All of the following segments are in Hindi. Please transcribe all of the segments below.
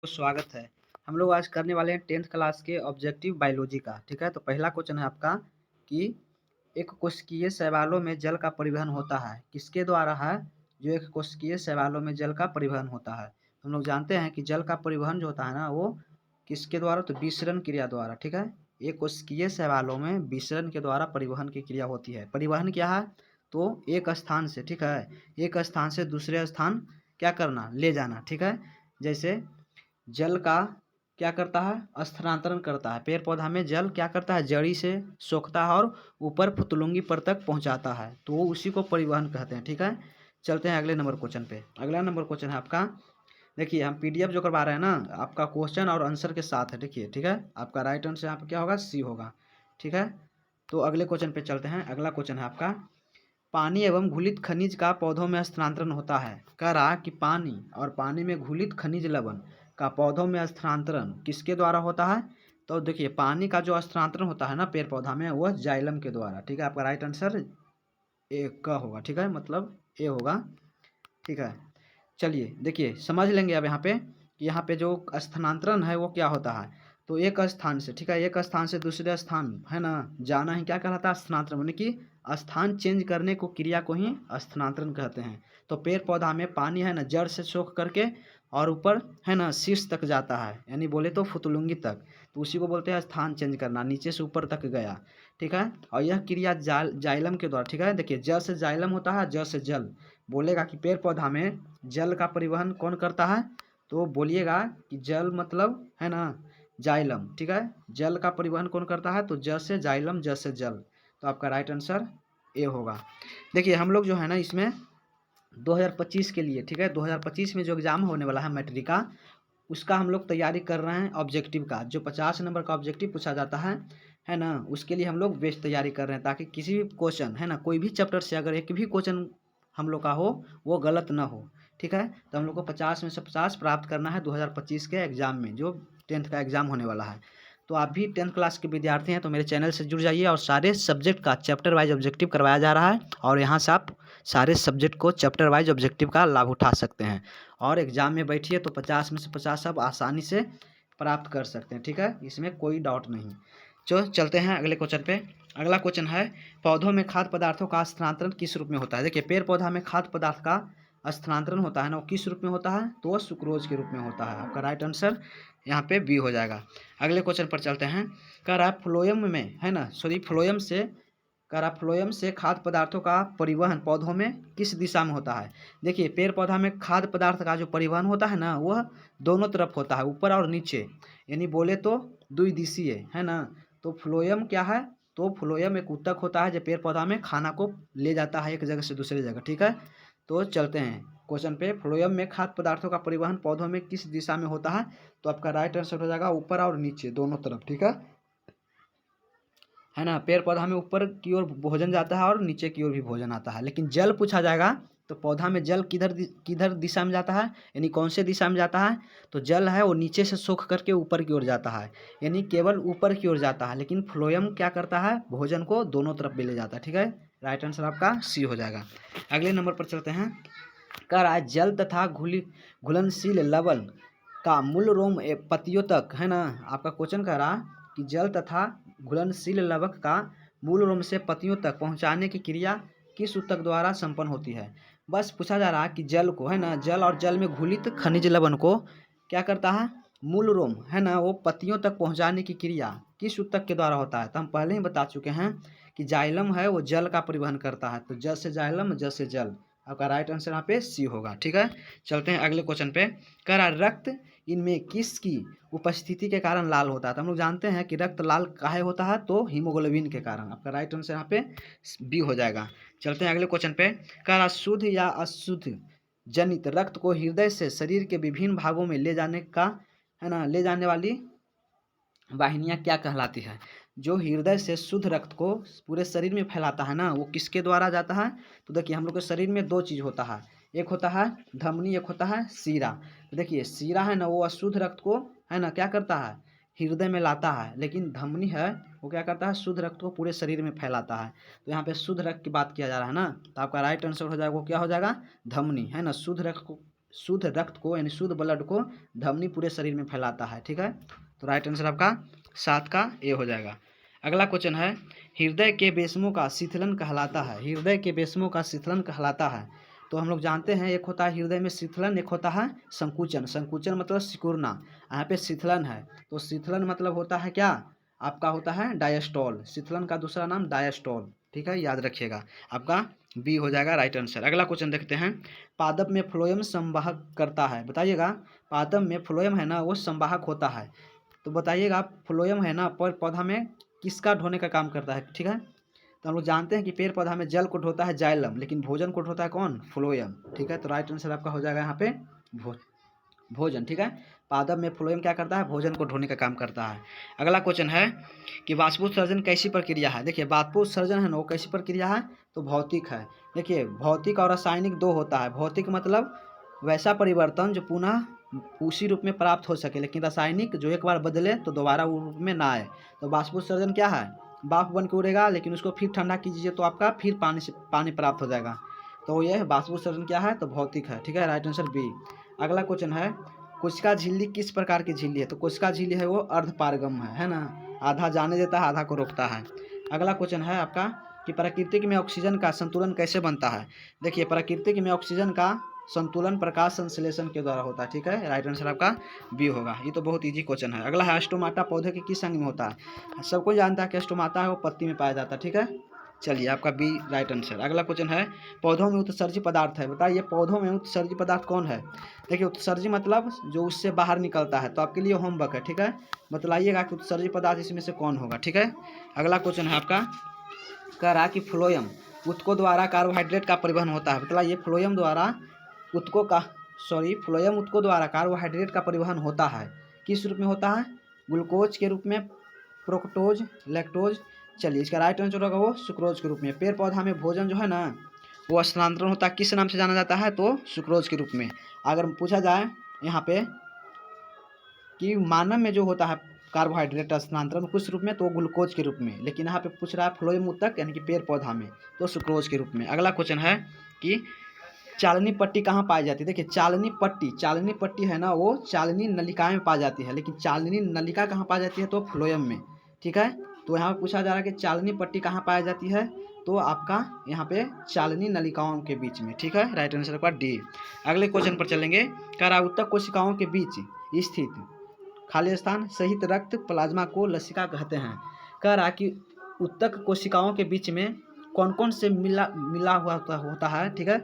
तो स्वागत है। हम लोग आज करने वाले हैं 10th क्लास के ऑब्जेक्टिव बायोलॉजी का। ठीक है, तो पहला क्वेश्चन है आपका कि एक कोशिकीय शैवालों में जल का परिवहन होता है, किसके द्वारा है? जो एक कोशिकीय शैवालों में जल का परिवहन होता है, हम लोग जानते हैं कि जल का परिवहन जो होता है ना, वो किसके द्वारा? तो विसरण क्रिया द्वारा। ठीक है, एक कोशिकीय शैवालों में विसरण के द्वारा परिवहन की क्रिया होती है। परिवहन क्या है? तो एक स्थान से, ठीक है, एक स्थान से दूसरे स्थान क्या करना? ले जाना। ठीक है, जैसे जल का क्या करता है? स्थानांतरण करता है। पेड़ पौधा में जल क्या करता है? जड़ी से सोखता है और ऊपर फुतलुंगी पर तक पहुंचाता है, तो वो उसी को परिवहन कहते हैं। ठीक है, चलते हैं अगले नंबर क्वेश्चन पे। अगला नंबर क्वेश्चन है आपका, देखिए हम पीडीएफ जो करवा रहे हैं ना, आपका क्वेश्चन और आंसर के साथ है। देखिए, ठीक है, आपका राइट आंसर यहाँ पे क्या होगा? सी होगा। ठीक है, तो अगले क्वेश्चन पे चलते हैं। अगला क्वेश्चन है आपका, पानी एवं घुलित खनिज का पौधों में स्थानांतरण होता है। कह रहा कि पानी और पानी में घुलित खनिज लवण का पौधों में स्थानांतरण किसके द्वारा होता है? तो देखिए, पानी का जो स्थानांतरण होता है ना पेड़ पौधा में, वह जाइलम के द्वारा। ठीक है, आपका राइट आंसर ए का होगा। ठीक है, मतलब ए होगा। ठीक है, चलिए देखिए समझ लेंगे अब यहाँ पे कि यहाँ पे जो स्थानांतरण है वो क्या होता है। तो एक स्थान से, ठीक है, एक स्थान से दूसरे स्थान है ना जाना ही क्या कहलाता है? स्थानांतरण, यानी कि स्थान चेंज करने को क्रिया को ही स्थानांतरण कहते हैं। तो पेड़ पौधा में पानी है ना जड़ से सोख करके और ऊपर है ना शीर्ष तक जाता है, यानी बोले तो फुतलुंगी तक, तो उसी को बोलते हैं स्थान चेंज करना, नीचे से ऊपर तक गया। ठीक है, और यह क्रिया जाइलम के द्वारा। ठीक है, देखिए जल से जाइलम होता है, जल से जल। बोलेगा कि पेड़ पौधा में जल का परिवहन कौन करता है? तो बोलिएगा कि जल मतलब है ना जाइलम। ठीक है, जल का परिवहन कौन करता है? तो जल से जाइलम, जल से जल। तो आपका राइट आंसर ए होगा। देखिए हम लोग जो है ना इसमें 2025 के लिए, ठीक है, 2025 में जो एग्ज़ाम होने वाला है मैट्रिक का, उसका हम लोग तैयारी कर रहे हैं। ऑब्जेक्टिव का जो 50 नंबर का ऑब्जेक्टिव पूछा जाता है ना, उसके लिए हम लोग बेस्ट तैयारी कर रहे हैं, ताकि किसी भी क्वेश्चन है ना, कोई भी चैप्टर से अगर एक भी क्वेश्चन हम लोग का हो वो गलत ना हो। ठीक है, तो हम लोग को 50 में से 50 प्राप्त करना है 2025 के एग्ज़ाम में, जो 10th का एग्ज़ाम होने वाला है। तो आप भी 10th क्लास के विद्यार्थी हैं तो मेरे चैनल से जुड़ जाइए, और सारे सब्जेक्ट का चैप्टर वाइज ऑब्जेक्टिव करवाया जा रहा है, और यहाँ से आप सारे सब्जेक्ट को चैप्टर वाइज ऑब्जेक्टिव का लाभ उठा सकते हैं, और एग्ज़ाम में बैठिए तो 50 में से 50 आप आसानी से प्राप्त कर सकते हैं। ठीक है, इसमें कोई डाउट नहीं। चलते हैं अगले क्वेश्चन पे। अगला क्वेश्चन है, पौधों में खाद्य पदार्थों का स्थानांतरण किस रूप में होता है? देखिए पेड़ पौधा में खाद्य पदार्थ का स्थानांतरण होता है ना, वो किस रूप में होता है? तो वो सुक्रोज के रूप में होता है। आपका राइट आंसर यहाँ पे बी हो जाएगा। अगले क्वेश्चन पर चलते हैं। कह रहा है फ्लोएम में है ना, सॉरी फ्लोएम से, कह रहा फ्लोएम से खाद्य पदार्थों का परिवहन पौधों में किस दिशा में होता है? देखिए पेड़ पौधा में खाद्य पदार्थ का जो परिवहन होता है ना, वह दोनों तरफ होता है, ऊपर और नीचे, यानी बोले तो द्विदिशीय है ना। तो फ्लोएम क्या है? तो फ्लोएम एक ऊतक होता है जो पेड़ पौधा में खाना को ले जाता है एक जगह से दूसरी जगह। ठीक है, तो चलते हैं क्वेश्चन पे। फ्लोएम में खाद्य पदार्थों का परिवहन पौधों में किस दिशा में होता है? तो आपका राइट आंसर हो जाएगा ऊपर और नीचे दोनों तरफ। ठीक है ना, पेड़ पौधा में ऊपर की ओर भोजन जाता है और नीचे की ओर भी भोजन आता है। लेकिन जल पूछा जाएगा तो पौधा में जल किधर दिशा में जाता है, यानी कौन से दिशा में जाता है? तो जल है वो नीचे से सोख करके ऊपर की ओर जाता है, यानी केवल ऊपर की ओर जाता है। लेकिन फ्लोएम क्या करता है? भोजन को दोनों तरफ भी ले जाता है। ठीक है, राइट आंसर आपका सी हो जाएगा। अगले नंबर पर चलते हैं। कह रहा है जल तथा घुलनशील लवण का मूल रोम पत्तियों तक, है ना, आपका क्वेश्चन कह रहा कि जल तथा घुलनशील लवक का मूल रोम से पत्तियों तक पहुंचाने की क्रिया किस ऊतक द्वारा संपन्न होती है? बस पूछा जा रहा है कि जल को है ना, जल और जल में घुलित खनिज लवण को क्या करता है? मूल रोम है ना, वो पत्तियों तक पहुंचाने की क्रिया किस ऊतक के द्वारा होता है? तो हम पहले ही बता चुके हैं कि जाइलम है वो जल का परिवहन करता है, तो जल से जाइलम, जल से जल। आपका राइट आंसर यहाँ पे सी होगा। ठीक है, चलते हैं अगले क्वेश्चन पे। कह रहा रक्त इनमें किसकी उपस्थिति के कारण लाल होता है? तो हम लोग जानते हैं कि रक्त लाल काहे होता है? तो हीमोग्लोबिन के कारण। आपका राइट आंसर यहाँ पे बी हो जाएगा। चलते हैं अगले क्वेश्चन पे। कह रहा शुद्ध या अशुद्ध जनित रक्त को हृदय से शरीर के विभिन्न भागों में ले जाने का, है ना, ले जाने वाली वाहिनियाँ क्या कहलाती है? जो हृदय से शुद्ध रक्त को पूरे शरीर में फैलाता है ना, वो किसके द्वारा जाता है? तो देखिए हम लोग के शरीर में दो चीज़ होता है, एक होता है धमनी, एक होता है सीरा। तो देखिए सीरा है ना वो अशुद्ध रक्त को है ना क्या करता है? हृदय में लाता है, लेकिन धमनी है वो क्या करता है? शुद्ध रक्त को पूरे शरीर में फैलाता है। तो यहाँ पे शुद्ध रक्त की बात किया जा रहा है ना, तो आपका राइट आंसर हो जाएगा, वो क्या हो जाएगा? धमनी है ना, शुद्ध रक्त को शुद्ध रक्त को यानी शुद्ध ब्लड को धमनी पूरे शरीर में फैलाता है। ठीक है, तो राइट आंसर आपका 7 का ए हो जाएगा। अगला क्वेश्चन है, हृदय के बेस्मों का शिथिलन कहलाता है। हृदय के बेस्मों का शिथिलन कहलाता है। तो हम लोग जानते हैं एक होता है हृदय में शिथिलन, एक होता है संकुचन। संकुचन मतलब सिकुड़ना, यहाँ पे शिथिलन है। तो शिथिलन मतलब होता है क्या, आपका होता है डायस्टोल। शिथिलन का दूसरा नाम डायस्टोल। ठीक है, याद रखिएगा, आपका बी हो जाएगा राइट आंसर। अगला क्वेश्चन देखते हैं, पादप में फ्लोएम संवाहक करता है। बताइएगा, पादप में फ्लोएम है ना वो संवाहक होता है। तो बताइएगा फ्लोएम है ना पेड़ पौधा में किसका ढोने का काम करता है। ठीक है, तो हम लोग जानते हैं कि पेड़ पौधा में जल को ढोता है जाइलम, लेकिन भोजन को ढोता है कौन, फ्लोएम। ठीक है, तो राइट आंसर आपका हो जाएगा यहाँ पे भोजन। ठीक है, पादप में फ्लोएम क्या करता है, भोजन को ढोने का काम करता है। अगला क्वेश्चन है कि वाष्पोत्सर्जन कैसी प्रक्रिया है। देखिए वाष्पोत्सर्जन है ना वो कैसी प्रक्रिया है, तो भौतिक है। देखिए भौतिक और रासायनिक दो होता है। भौतिक मतलब वैसा परिवर्तन जो पुनः उसी रूप में प्राप्त हो सके, लेकिन रासायनिक जो एक बार बदले तो दोबारा वो रूप में ना आए। तो वाष्पोत्सर्जन क्या है, भाप बन के उड़ेगा, लेकिन उसको फिर ठंडा कीजिए तो आपका फिर पानी प्राप्त हो जाएगा। तो ये वाष्पोत्सर्जन क्या है, तो भौतिक है। ठीक है, राइट आंसर बी। अगला क्वेश्चन है, कोशिका झिल्ली किस प्रकार की झिल्ली है। तो कोशिका झिल्ली है वो अर्धपारगम है ना, आधा जाने देता है आधा को रोकता है। अगला क्वेश्चन है आपका कि प्राकृतिक में ऑक्सीजन का संतुलन कैसे बनता है। देखिए प्रकृतिक में ऑक्सीजन का संतुलन प्रकाश संश्लेषण के द्वारा होता है। ठीक है, राइट आंसर आपका बी होगा। ये तो बहुत इजी क्वेश्चन है। अगला है, स्टोमाटा पौधे के किस अंग में होता है। सबको जानता है कि स्टोमाटा है वो पत्ती में पाया जाता है। ठीक है, चलिए आपका बी राइट आंसर। अगला क्वेश्चन है, पौधों में उत्सर्जी पदार्थ है। बताइए पौधों में उत्सर्जी पदार्थ कौन है। देखिए उत्सर्जी मतलब जो उससे बाहर निकलता है। तो आपके लिए होमवर्क है। ठीक है, बतलाइएगा कि उत्सर्जी पदार्थ इसमें से कौन होगा। ठीक है, अगला क्वेश्चन है आपका, कह रहा कि फ्लोएम ऊतकों द्वारा कार्बोहाइड्रेट का परिवहन होता है। बताइए फ्लोएम ऊतकों द्वारा कार्बोहाइड्रेट का परिवहन होता है। किस रूप में होता है, ग्लूकोज के रूप में, फ्रुक्टोज, लैक्टोज। चलिए इसका राइट आंसर होगा वो सुक्रोज के रूप में। पेड़ पौधा में भोजन जो है ना वो स्थानांतरण होता है, किस नाम से जाना जाता है, तो सुक्रोज के रूप में। अगर पूछा जाए यहाँ पे कि मानव में जो होता है कार्बोहाइड्रेट स्थानांतरण किस रूप में, तो ग्लूकोज के रूप में। लेकिन यहाँ पे पूछ रहा है फ्लोएम ऊतक यानी कि पेड़ पौधा में, तो सुक्रोज के रूप में। अगला क्वेश्चन है कि चालनी पट्टी कहाँ पाई जाती है। देखिए चालनी पट्टी है ना वो चालनी नलिका में पाई जाती है, लेकिन चालनी नलिका कहाँ पाई जाती है, तो फ्लोएम में। ठीक है, तो यहाँ पे पूछा जा रहा है कि चालनी पट्टी कहाँ पाई जाती है, तो आपका यहाँ पे चालनी नलिकाओं के बीच में। ठीक है, राइट आंसर आपका डी। अगले क्वेश्चन पर चलेंगे, कराउतक कोशिकाओं के बीच स्थित खाली स्थान सहित रक्त प्लाज्मा को लसिका कहते हैं। कह रहा कि उत्तक कोशिकाओं के बीच में कौन कौन से मिला हुआ होता है। ठीक है,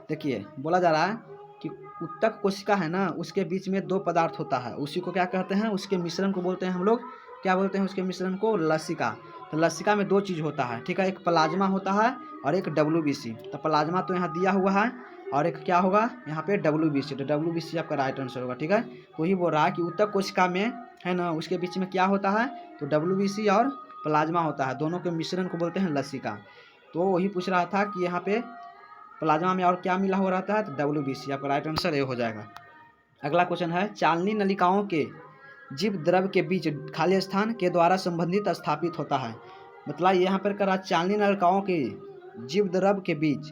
देखिए बोला जा रहा है कि उत्तक कोशिका है ना उसके बीच में दो पदार्थ होता है, उसी को क्या कहते हैं, उसके मिश्रण को बोलते हैं हम लोग, क्या बोलते हैं उसके मिश्रण को, लसिका। तो लसिका में दो चीज़ होता है। ठीक है, एक प्लाज्मा होता है और एक WBC। तो प्लाज्मा तो यहाँ दिया हुआ है और एक क्या होगा यहाँ पे WBC। तो WBC आपका राइट आंसर होगा। ठीक है, तो ही बोल रहा है कि उत्तक कोशिका में है ना उसके बीच में क्या होता है, तो WBC और प्लाज्मा होता है, दोनों के मिश्रण को बोलते हैं लसिका। तो वही पूछ रहा था कि यहाँ पे प्लाज्मा में और क्या मिला हो रहता है, तो WBC। आपका राइट आंसर ये हो जाएगा। अगला क्वेश्चन है, चालनी नलिकाओं के जीव द्रव के बीच खाली स्थान के द्वारा संबंधित स्थापित होता है। मतलब यहाँ पर करा चालनी नलिकाओं के जीव द्रव के बीच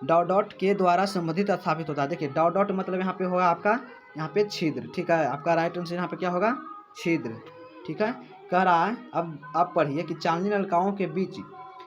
डॉट के द्वारा संबंधित स्थापित होता है। देखिए डॉट मतलब यहाँ पे होगा आपका यहाँ पे छिद्र। ठीक है, आपका राइट आंसर यहाँ पे क्या होगा, छिद्र। ठीक है, कह रहा है अब पढ़िए कि चालनी नलिकाओं के बीच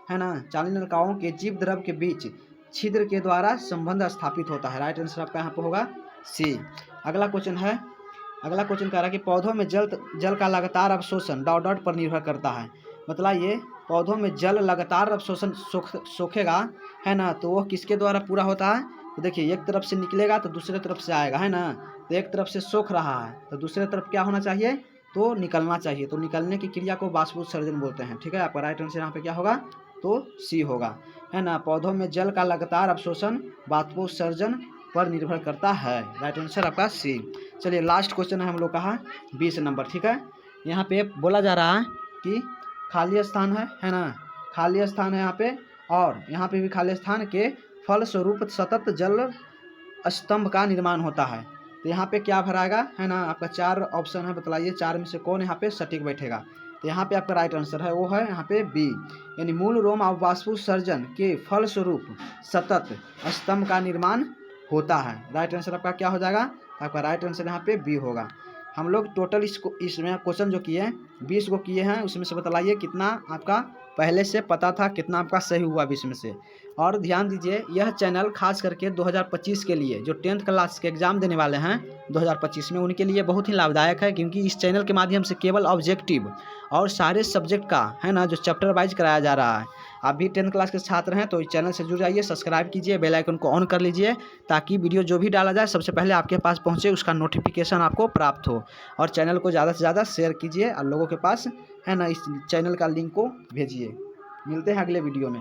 है ना, चालनी नलिकाओं के जीव द्रव के बीच छिद्र के द्वारा संबंध स्थापित होता है। राइट आंसर आपका यहाँ पे होगा सी। अगला क्वेश्चन कह रहा है कि पौधों में जल का लगातार अवशोषण डॉट पर निर्भर करता है। मतलब ये पौधों में जल लगातार अवशोषण सोखेगा है ना, तो वो किसके द्वारा पूरा होता है। तो देखिए एक तरफ से निकलेगा तो दूसरे तरफ से आएगा है ना, तो एक तरफ से सोख रहा है तो दूसरे तरफ क्या होना चाहिए, तो निकलना चाहिए। तो निकलने की क्रिया को वाष्पोत्सर्जन बोलते हैं। ठीक है, आपका राइट आंसर यहाँ पे क्या होगा, तो सी होगा है ना। पौधों में जल का लगातार अवशोषण वाष्पोत्सर्जन पर निर्भर करता है। राइट आंसर आपका सी। चलिए लास्ट क्वेश्चन है हम लोग का 20 नंबर। ठीक है, यहाँ पे बोला जा रहा है कि खाली स्थान है ना, खाली स्थान है यहाँ पे, और यहाँ पे भी खाली स्थान के फलस्वरूप सतत जल स्तंभ का निर्माण होता है। तो यहाँ पे क्या भराएगा है ना, आपका 4 ऑप्शन है, बतलाइए 4 में से कौन यहाँ पे सटीक बैठेगा। तो यहाँ पे आपका राइट आंसर है वो है यहाँ पे बी, यानी मूल रोम वाष्पोत्सर्जन के फलस्वरूप सतत स्तंभ का निर्माण होता है। राइट आंसर आपका क्या हो जाएगा? आपका राइट आंसर यहाँ पे बी होगा। हम लोग टोटल इसमें क्वेश्चन जो किए 20 को किए हैं, उसमें से बतलाइए कितना आपका पहले से पता था, कितना आपका सही हुआ 20 में से। और ध्यान दीजिए, यह चैनल खास करके 2025 के लिए जो 10th क्लास के एग्ज़ाम देने वाले हैं 2025 में, उनके लिए बहुत ही लाभदायक है, क्योंकि इस चैनल के माध्यम से केवल ऑब्जेक्टिव और सारे सब्जेक्ट का है ना जो चैप्टर वाइज कराया जा रहा है। आप भी 10th क्लास के छात्र हैं तो इस चैनल से जुड़ जाइए, सब्सक्राइब कीजिए, बेल आइकन को ऑन कर लीजिए, ताकि वीडियो जो भी डाला जाए सबसे पहले आपके पास पहुंचे, उसका नोटिफिकेशन आपको प्राप्त हो। और चैनल को ज़्यादा से ज़्यादा शेयर कीजिए और लोगों के पास है ना इस चैनल का लिंक को भेजिए। मिलते हैं अगले वीडियो में।